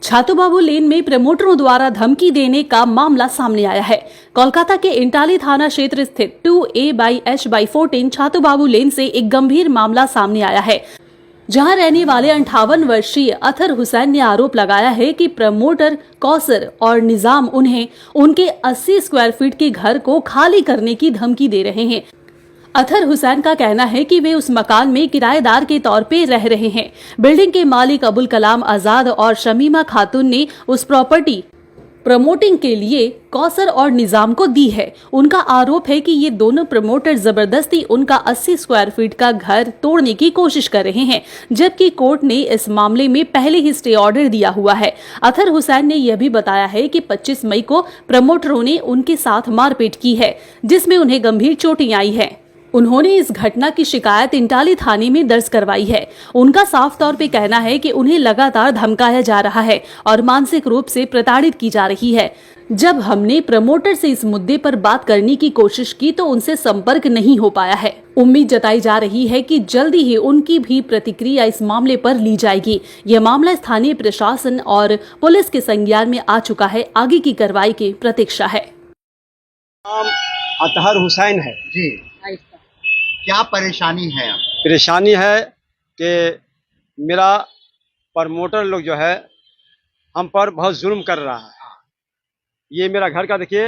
छातूबाबू लेन में प्रमोटरों द्वारा धमकी देने का मामला सामने आया है। कोलकाता के इंटाली थाना क्षेत्र स्थित 2A/H/14 छातूबाबू लेन से एक गंभीर मामला सामने आया है, जहां रहने वाले 58 वर्षीय अतहर हुसैन ने आरोप लगाया है कि प्रमोटर कौसर और निजाम उन्हें उनके 80 स्क्वायर फीट के घर को खाली करने की धमकी दे रहे हैं। अतहर हुसैन का कहना है कि वे उस मकान में किराएदार के तौर पे रह रहे हैं। बिल्डिंग के मालिक अबुल कलाम आजाद और शमीमा खातून ने उस प्रॉपर्टी प्रमोटिंग के लिए कौसर और निजाम को दी है। उनका आरोप है कि ये दोनों प्रमोटर जबरदस्ती उनका 80 स्क्वायर फीट का घर तोड़ने की कोशिश कर रहे हैं, जबकि कोर्ट ने इस मामले में पहले ही स्टे ऑर्डर दिया हुआ है। अतहर हुसैन ने यह भी बताया है कि 25 मई को प्रमोटरों ने उनके साथ मारपीट की है, जिसमें उन्हें गंभीर चोटें आई है। उन्होंने इस घटना की शिकायत इंटाली थाने में दर्ज करवाई है। उनका साफ तौर पे कहना है कि उन्हें लगातार धमकाया जा रहा है और मानसिक रूप से प्रताड़ित की जा रही है। जब हमने प्रमोटर से इस मुद्दे पर बात करने की कोशिश की तो उनसे संपर्क नहीं हो पाया है। उम्मीद जताई जा रही है कि जल्दी ही उनकी भी प्रतिक्रिया इस मामले पर ली जाएगी। यह मामला स्थानीय प्रशासन और पुलिस के संज्ञान में आ चुका है। आगे की कार्रवाई की प्रतीक्षा है। अतहर हुसैन है जी। क्या परेशानी है? परेशानी है कि मेरा प्रमोटर लोग जो है हम पर बहुत जुल्म कर रहा है। ये मेरा घर का देखिए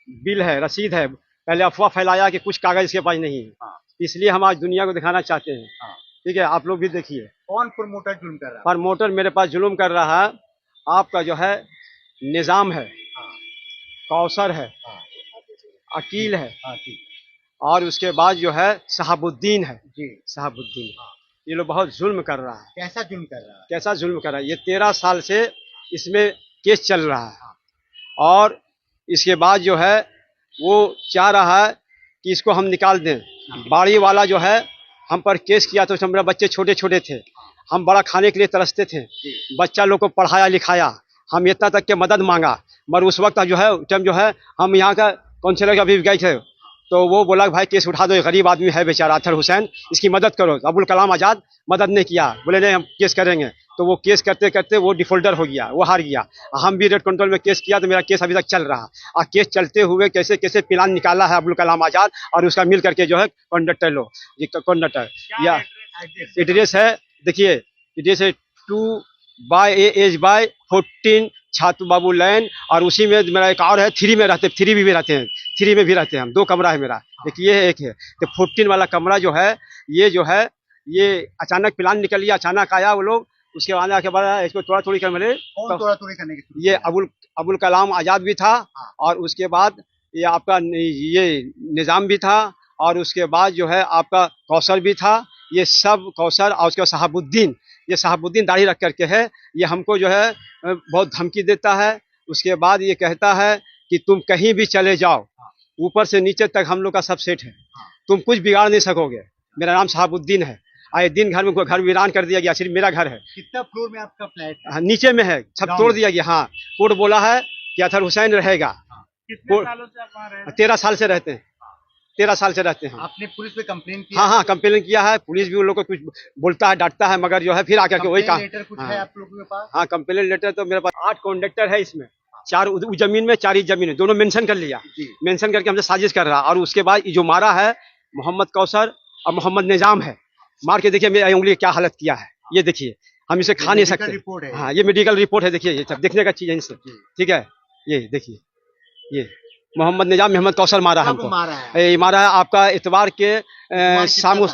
बिल है, रसीद है। पहले अफवाह फैलाया कि कुछ कागज इसके पास नहीं है, इसलिए हम आज दुनिया को दिखाना चाहते हैं। ठीक है, आप लोग भी देखिए। कौन प्रमोटर जुल्म कर रहा है? प्रमोटर मेरे पास जुल्म कर रहा है। आपका जो है निजाम है, कौसर है, अकील है, और उसके बाद जो है शहाबुद्दीन है जी। शहाबुद्दीन। ये लोग बहुत जुल्म कर रहा है। कैसा जुल्म कर रहा है? कैसा जुल्म कर रहा है? ये 13 साल से इसमें केस चल रहा है, और इसके बाद जो है वो चाह रहा है कि इसको हम निकाल दें। बाड़ी वाला जो है हम पर केस किया, तो हमारे बच्चे छोटे छोटे थे, हम बड़ा खाने के लिए तरसते थे, बच्चा लोग को पढ़ाया लिखाया, हम इतना तक के मदद मांगा। मगर उस वक्त जो है टाइम जो है हम यहाँ का काउंसिलर अभी गए थे, तो वो बोला भाई केस उठा दो, ये गरीब आदमी है बेचारा अतहर हुसैन, इसकी मदद करो। अबुल कलाम आजाद मदद नहीं किया, बोले नहीं हम केस करेंगे। तो वो केस करते करते वो डिफॉल्टर हो गया, वो हार गया। हम भी रेड कंट्रोल में केस किया, तो मेरा केस अभी तक चल रहा। और केस चलते हुए कैसे कैसे प्लान निकाला है अबुल कलाम आजाद और उसका मिल करके जो है कंडक्टर लोग, कंडक्टर या एड्रेस है, देखिए एड्रेस है 2/A/14 छातूबाबू लेन, और उसी में मेरा एक और है 3 में रहते, 3 भी रहते हैं, 3 में भी रहते हैं हम। 2 कमरा है मेरा, एक ये है एक है। तो 14 वाला कमरा जो है ये अचानक प्लान निकल गया, अचानक आया वो लोग। उसके बाद आके बाद इसको थोड़ा थोड़ी कर मिले, कौन थोड़ा थोड़ी करने की? ये अबुल कलाम आजाद भी था, और उसके बाद ये आपका ये निजाम भी था, और उसके बाद जो है आपका कौसर भी था। ये सब कौसर और उसके शहाबुद्दीन, ये शहाबुद्दीन दाढ़ी रख करके है, ये हमको जो है बहुत धमकी देता है। उसके बाद ये कहता है कि तुम कहीं भी चले जाओ, ऊपर से नीचे तक हम लोग का सब सेट है, तुम कुछ बिगाड़ नहीं सकोगे। मेरा नाम शहाबुद्दीन है। आए दिन घर में घर वीरान कर दिया गया, सिर्फ मेरा घर है। कितना फ्लोर में आपका फ्लैट है? नीचे में है, सब तोड़ दिया गया। हाँ, कोर्ट बोला है कि अतहर हुसैन रहेगा। कितने सालों से आप वहाँ रह रहे हैं? 13 साल से रहते हैं, 13 साल से रहते हैं। आपने पुलिस पे कंप्लेन किया? हाँ, कंप्लेन किया है। पुलिस भी उन लोग को कुछ बोलता है, डांटता है, मगर जो है फिर आकर के वही कहा। लेटर कुछ है आप लोगों के पास? हाँ, कंप्लेन लेटर तो मेरे पास 8 कॉन्ट्रैक्टर है इसमें, 4 जमीन में, 4 इस जमीन में, दोनों मेंशन कर लिया। मेंशन करके हमसे साजिश कर रहा। और उसके बाद जो मारा है मोहम्मद कौसर और मोहम्मद निजाम है, मार के देखिए मेरी उंगली क्या हालत किया है, ये देखिए। हम इसे खा नहीं सकते। रिपोर्ट है। हाँ, ये मेडिकल रिपोर्ट है, देखिए ये सब देखने का चीज है इनसे। ठीक है, ये देखिए, ये मोहम्मद निजाम मोहम्मद कौसर मारा हमको। ये मारा है आपका इतवार के शाम,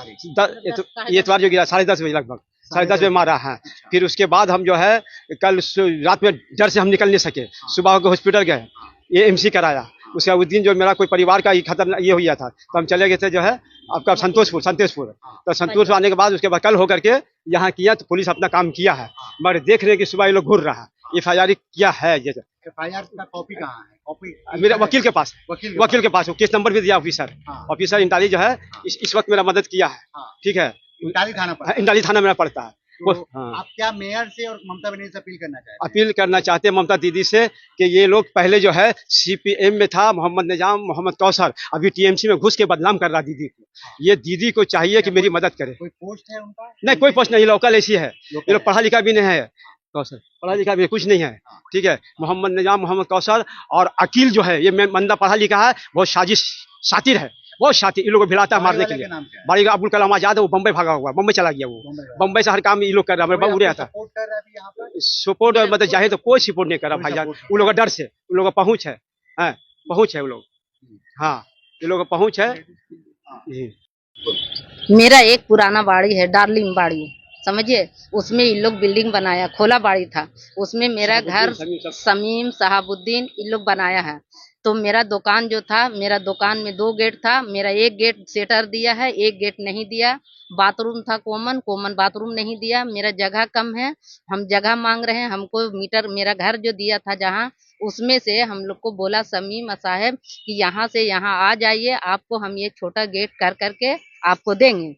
इतवार जो गिरा 10:30 बजे लगभग, 10:30 बजे मारा है। फिर उसके बाद हम जो है कल रात में डर से हम निकल नहीं सके, सुबह को हॉस्पिटल गए, ये MC कराया। उसके उस दिन जो मेरा कोई परिवार का खत्म ये हो गया था, तो हम चले गए थे जो है आपका संतोषपुर। तो संतोषपुर आने के बाद उसके बाद कल होकर के यहाँ किया, तो पुलिस अपना काम किया है। मगर देख रहे कि सुबह ये लोग घूर रहा है। FIR किया है। FIR का कॉपी कहाँ है? कॉपी मेरे वकील के पास, वकील के पास केस नंबर भी दिया। ऑफिसर इंटाली जो है इस वक्त मेरा मदद किया है। ठीक है, इंटाली थाना पर? इंटाली थाना मेरा पड़ता है। आप क्या मेयर से और ममता बनर्जी से अपील करना चाहते हैं? अपील करना चाहते हैं ममता दीदी से कि ये लोग पहले जो है CPM में था मोहम्मद निजाम मोहम्मद कौसर, अभी TMC में घुस के बदनाम कर रहा दीदी को। ये दीदी को चाहिए कि मेरी मदद करे। कोई पोस्ट है उनका? नहीं, कोई पोस्ट नहीं, लोकल ऐसी है। ये लोग पढ़ा लिखा भी नहीं है। कौसर पढ़ा लिखा भी कुछ नहीं है, ठीक है। मोहम्मद निजाम, मोहम्मद कौसर और अकील जो है, ये बंदा पढ़ा लिखा है, बहुत साजिश शातिर है, बहुत शातिर। इन लोगों को भिड़ाता है मारने के लिए। नाम क्या है? बाड़ी का अब्दुल कलाम आजाद है, वो बम्बई भागा हुआ, बम्बई चला गया, वो बम्बई से हर काम ये लोग कर रहा है। मेरे बाबू आता सपोर्ट कर रहा है अभी यहाँ पर? सपोर्ट मतलब चाहे तो कोई सपोर्ट नहीं कर रहा कोई भाईजान। support नहीं। उन लोगों का डर से, उन लोगों का पहुंच है, पहुंच है वो लोग। हाँ, ये लोगों का पहुंच है। मेरा एक पुराना बाड़ी है, डार्लिंग बाड़ी, समझिए। उसमें इन लोग बिल्डिंग बनाया, खोला बाड़ी था, उसमें मेरा घर समीम सहाबुद्दीन इन लोग बनाया है। तो मेरा दुकान जो था, मेरा दुकान में 2 गेट था, मेरा 1 गेट सेटर दिया है, 1 गेट नहीं दिया। बाथरूम था कॉमन बाथरूम नहीं दिया। मेरा जगह कम है, हम जगह मांग रहे हैं। हमको मीटर मेरा घर जो दिया था जहाँ, उसमें से हम लोग को बोला समीम साहब कि यहाँ से यहाँ आ जाइए, आपको हम ये छोटा गेट कर करके आपको देंगे।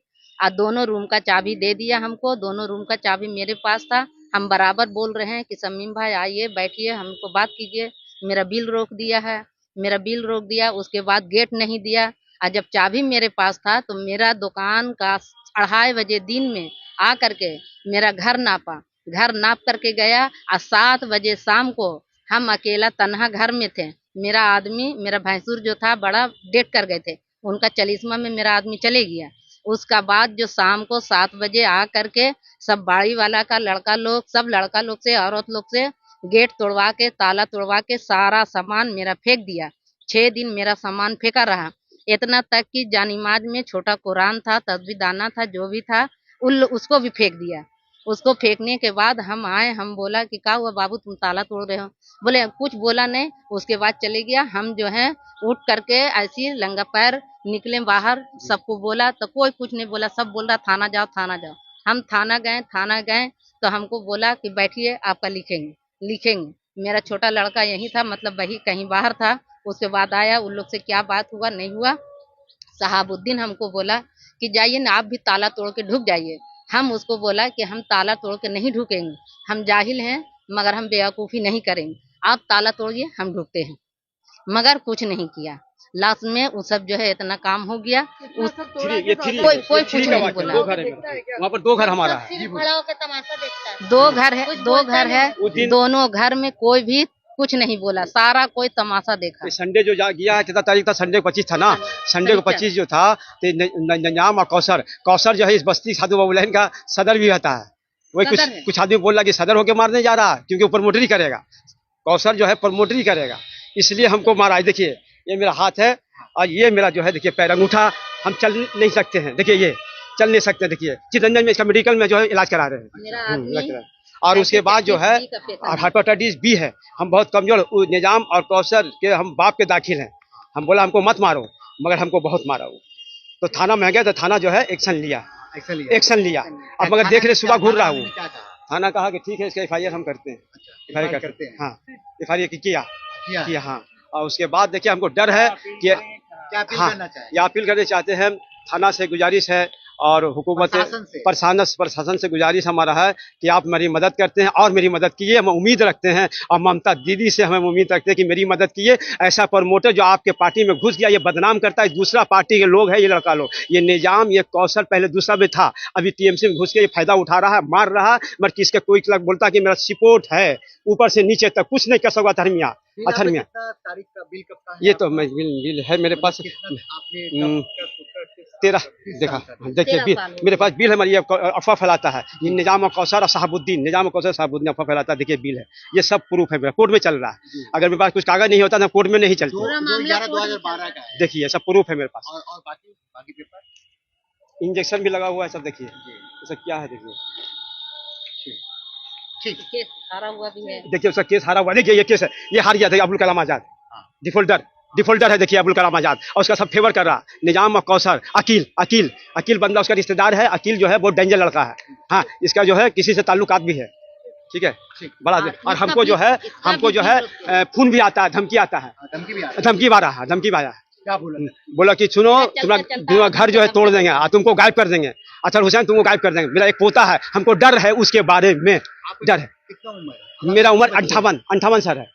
दोनों रूम का चाबी दे दिया हमको, दोनों रूम का चाबी मेरे पास था। हम बराबर बोल रहे हैं कि समीम भाई आइए, बैठिए, हमको बात कीजिए। मेरा बिल रोक दिया है, मेरा बिल रोक दिया। उसके बाद गेट नहीं दिया। और जब चाबी मेरे पास था तो मेरा दुकान का 2:30 बजे दिन में आ करके मेरा घर नापा, घर नाप करके गया। और 7 बजे शाम को हम अकेला तन्हा घर में थे। मेरा आदमी, मेरा भैंसुर जो था बड़ा, डेट कर गए थे, उनका चलिस्मा में मेरा आदमी चले गया। उसका बाद जो शाम को 7 बजे आ करके सब बाड़ी वाला का लड़का लोग, सब लड़का लोग से, औरत लोग से गेट तोड़वा के, ताला तोड़वा के सारा सामान मेरा फेंक दिया। 6 दिन मेरा सामान फेंका रहा। इतना तक कि जानिमाज में छोटा कुरान था, तस्बीह था, जो भी था, उसको भी फेंक दिया। उसको फेंकने के बाद हम आए, हम बोला कि क्या हुआ बाबू, तुम ताला तोड़ रहे हो? बोले कुछ बोला नहीं। उसके बाद चले गया। हम जो है उठ करके ऐसी लंगा पैर निकले बाहर, सबको बोला तो कोई कुछ नहीं बोला। सब बोल रहा थाना जाओ, थाना जाओ। हम थाना गए तो हमको बोला कि बैठिए, आपका लिखेंगे। मेरा छोटा लड़का यही था, मतलब वही कहीं बाहर था। उसके बाद आया, उन लोग से क्या बात हुआ नहीं हुआ। सहाबुद्दीन हमको बोला कि जाइए ना, आप भी ताला तोड़ के ढुक जाइए। हम उसको बोला कि हम ताला तोड़ के नहीं ढुकेंगे, हम जाहिल हैं, मगर हम बेवकूफ़ी नहीं करेंगे। आप ताला तोड़िए, हम ढुकते हैं। मगर कुछ नहीं किया। लास्ट में वो सब जो है इतना काम हो गया। कोई कुछ नहीं बोला। वहाँ पर 2 घर हमारा है, 2 घर है, 2 घर है। दोनों घर में कोई भी कुछ नहीं बोला, सारा कोई तमाशा देखा। संडे जो गया है, कितना तारीख था? संडे को 25 था ना। संडे को 25 जो था, तो निजाम और कौसर जो है इस बस्ती साधु बाबू लाइन का सदर भी रहता है। वही कुछ आदमी बोल रहा कि सदर होके मारने जा रहा है, क्योंकि वो प्रमोटरी करेगा। कौसर जो है प्रमोटरी करेगा, इसलिए हमको मारा है। देखिए ये मेरा हाथ है और ये मेरा जो है, देखिए पैर, अंगूठा, हम चल नहीं सकते हैं। देखिए ये चल नहीं सकते। देखिए चितरंजन में इसका मेडिकल में जो है इलाज करा रहे हैं। और उसके बाद जो है हेपेटाइटिस बी है। हम बहुत कमजोर, निजाम और कौसर के हम बाप के दाखिल हैं। हम बोला हमको मत मारो, मगर हमको बहुत मारा वो। तो थाना में गया तो थाना जो है एक्शन लिया। अब मगर देख रहे सुबह घूर रहा हूँ। थाना कहा कि ठीक है, इसका FIR हम करते हैं। FIR करते हैं, हाँ, FIR किया हाँ। और उसके बाद देखिए हमको डर है कि हाँ, ये अपील करना चाहते हैं। थाना से गुजारिश है और हुकूमत प्रशासन से गुजारिश हमारा है कि आप मेरी मदद करते हैं और मेरी मदद कीजिए। हम उम्मीद रखते हैं और ममता दीदी से हमें उम्मीद रखते हैं कि मेरी मदद कीजिए। ऐसा प्रमोटर जो आपके पार्टी में घुस गया, ये बदनाम करता है, दूसरा पार्टी के लोग है, ये लड़का लोग, ये निजाम, ये कौशल पहले दूसरा भी था, अभी TMC में घुस के ये फायदा उठा रहा है, मार रहा है। मगर किसके कोई बोलता कि मेरा सपोर्ट है, ऊपर से नीचे तक कुछ नहीं कर सकता। धर्मिया तारीख का बिल कब का है? ये तो बिल है मेरे पास 13। देखिए बिल मेरे पास बिल है। हमारी अफवाह फैलाता है ये निजाम और कौसर और साहबुद्दीन अफवाह फैलाता है। देखिए बिल है, ये सब प्रूफ है, मेरा कोर्ट में चल रहा है। अगर मेरे पास कुछ कागज नहीं होता तो कोर्ट में नहीं चलते। 2012 का है। देखिए सब प्रूफ है मेरे पास। और बाकी पेपर, इंजेक्शन भी लगा हुआ है सब। देखिए ये सब क्या है, देखिए केस हारा हुआ भी है। देखिए उसका केस हारा हुआ। देखिए ये केस है, ये हार गया था अब्दुल कलाम आजाद, डिफॉल्टर है। देखिए अब्दुल कलाम आजाद, और उसका सब फेवर कर रहा। निजाम और कौसर, अकील बंदा उसका रिश्तेदार है। अकील जो है बहुत डेंजर लड़का है। हाँ, इसका जो है किसी से ताल्लुकात भी है, ठीक है, बड़ा। और हमको जो है फोन भी आता है, धमकी आता है, धमकी आ रहा है। क्या बोला कि सुनो, तुम्हारा घर जो है तोड़ देंगे और तुमको गायब कर देंगे। अतर हुसैन तुमको गायब कर देंगे। मेरा एक पोता है, हमको डर है उसके बारे में, डर है। कितना उम्र है? मेरा उम्र 58 साल है।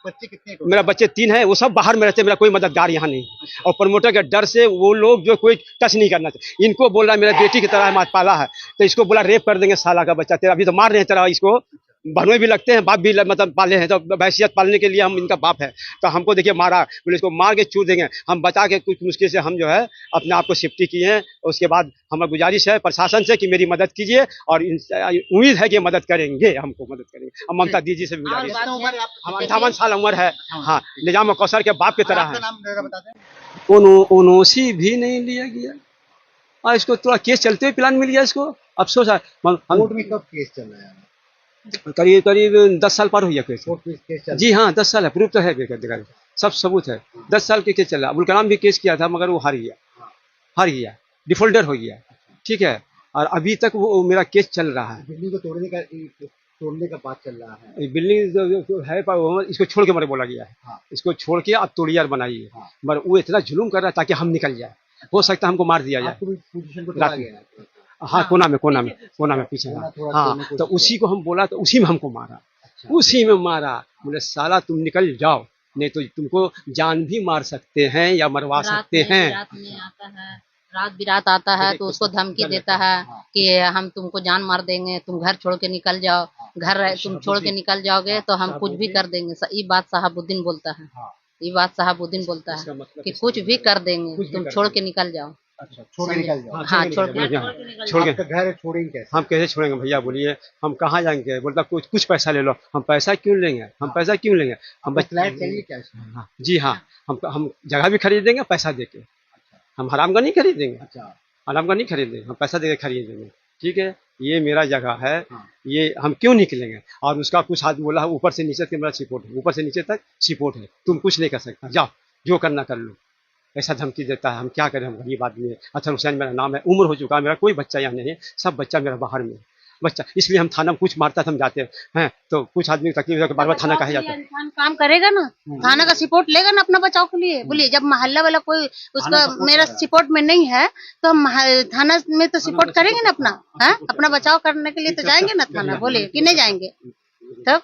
बच्चे कितने? मेरा बच्चे 3 हैं, वो सब बाहर में रहते हैं। मेरा कोई मददगार यहाँ नहीं। और प्रमोटर के डर से वो लोग जो कोई टच नहीं करना चाहिए। इनको बोल रहा है मेरा बेटी की तरह पाला है, तो इसको बोला रेप कर देंगे साला का बच्चा तेरा। अभी तो मार रहे हैं तेरा, इसको बहनों भी लगते हैं, बाप भी मतलब पाले हैं, तो हैसियत पालने के लिए हम इनका बाप है। तो हमको देखिए मारा, बोले इसको मार के छू देंगे। हम बचा के कुछ मुश्किल से हम जो है अपने आप को सेफ्टी किए हैं। उसके बाद हमारी गुजारिश है प्रशासन से कि मेरी मदद कीजिए, और उम्मीद है कि मदद करेंगे, हमको मदद करेंगे। हम ममता दीदी से भी गुजारिश है। कितना उम्र है आपकी? हम 58 साल उम्र है। हाँ, निजाम कौसर के बाप की तरह आपका है। नाम जरा बता दें। उनोसी भी नहीं लिया गया, और इसको थोड़ा केस चलते हुए प्लान मिल गया इसको। अफसोस है। हम कोर्ट में कब केस चल रहा है? करीब करीब 10 साल पार हो गया केस। कोर्ट में केस चल जी हाँ, 10 साल है, प्रूफ तो है, सब सबूत है। 10 साल के केस चल रहा। अबुल कलाम भी केस किया था, मगर वो हार गया, डिफॉल्टर हो गया। ठीक है, और अभी तक वो मेरा केस चल रहा है। बिल्डिंग को तोड़ने का बात चल रहा है। ये बिल्डिंग जो है इसको छोड़ के मेरे बोला गया है। हाँ। इसको छोड़ के आप तोड़िए और बनाइए। हाँ। मगर वो इतना जुलूम कर रहा है ताकि हम निकल जाए। हो सकता है हमको मार दिया जाए। आपको भी पोजीशन को तोड़ा रात में। गया है। हाँ, कोना में पीछे। कोना थोड़ा हाँ, तोड़ने की तो कोशिश उसी को हम बोला, तो उसी में हमको मारा। अच्छा। उसी में मारा। बोले साला तुम निकल जाओ, नहीं तो तुमको जान भी मार सकते हैं या मरवा सकते हैं। रात में आता है, रात बिरात आता है तो उसको धमकी देता है कि हम तुमको जान मार देंगे, तुम घर छोड़ के निकल जाओ, तुम छोड़ के निकल जाओगे तो हम कुछ भी कर देंगे। ये बात शहाबुद्दीन बोलता है। ये बात शहाबुद्दीन बोलता इसका है मतलब कि इसका कुछ भी कर देंगे, कुछ भी तुम कर छोड़ देंगे। के निकल जाओ। अच्छा, छोड़ के निकल जाओ। हाँ, छोड़ के छोड़ के आपका घर है, छोड़ेंगे कैसे? हम कैसे छोड़ेंगे भैया, बोलिए हम कहाँ जाएंगे? बोलता कुछ पैसा ले लो। हम पैसा क्यों लेंगे? हम फ्लैट चाहिए क्या इसमें? हाँ, जी हाँ, हम जगह भी खरीदेंगे पैसा देके। हम हराम का नहीं खरीदेंगे, अच्छा। हराम का नहीं खरीदेंगे, हम पैसा देके खरीदेंगे। ठीक है, ये मेरा जगह है। हाँ। ये हम क्यों निकलेंगे? और उसका कुछ आदमी बोला ऊपर से नीचे तक मेरा सपोर्ट है, ऊपर से नीचे तक सपोर्ट है, तुम कुछ नहीं कर सकता, जाओ जो करना कर लो। ऐसा धमकी देता है। हम क्या करें, हम गरीब आदमी है। अतहर हुसैन मेरा नाम है, उम्र हो चुका है, मेरा कोई बच्चा यहाँ नहीं है, सब बच्चा मेरा बाहर में है। बच्चा इसलिए हम थाना में कुछ मारता था, हम जाते हैं तो कुछ आदमी को तकलीफ है, बार बार थाना कहे जाता है। इंसान काम करेगा ना, थाना का सपोर्ट लेगा ना अपना बचाव के लिए। बोलिए जब मोहल्ला वाला कोई उसका मेरा सपोर्ट में नहीं है तो हम थाना में तो सपोर्ट करेंगे ना अपना। अपना बचाव करने के लिए तो जाएंगे ना थाना। बोलिए कि नहीं जाएंगे? तब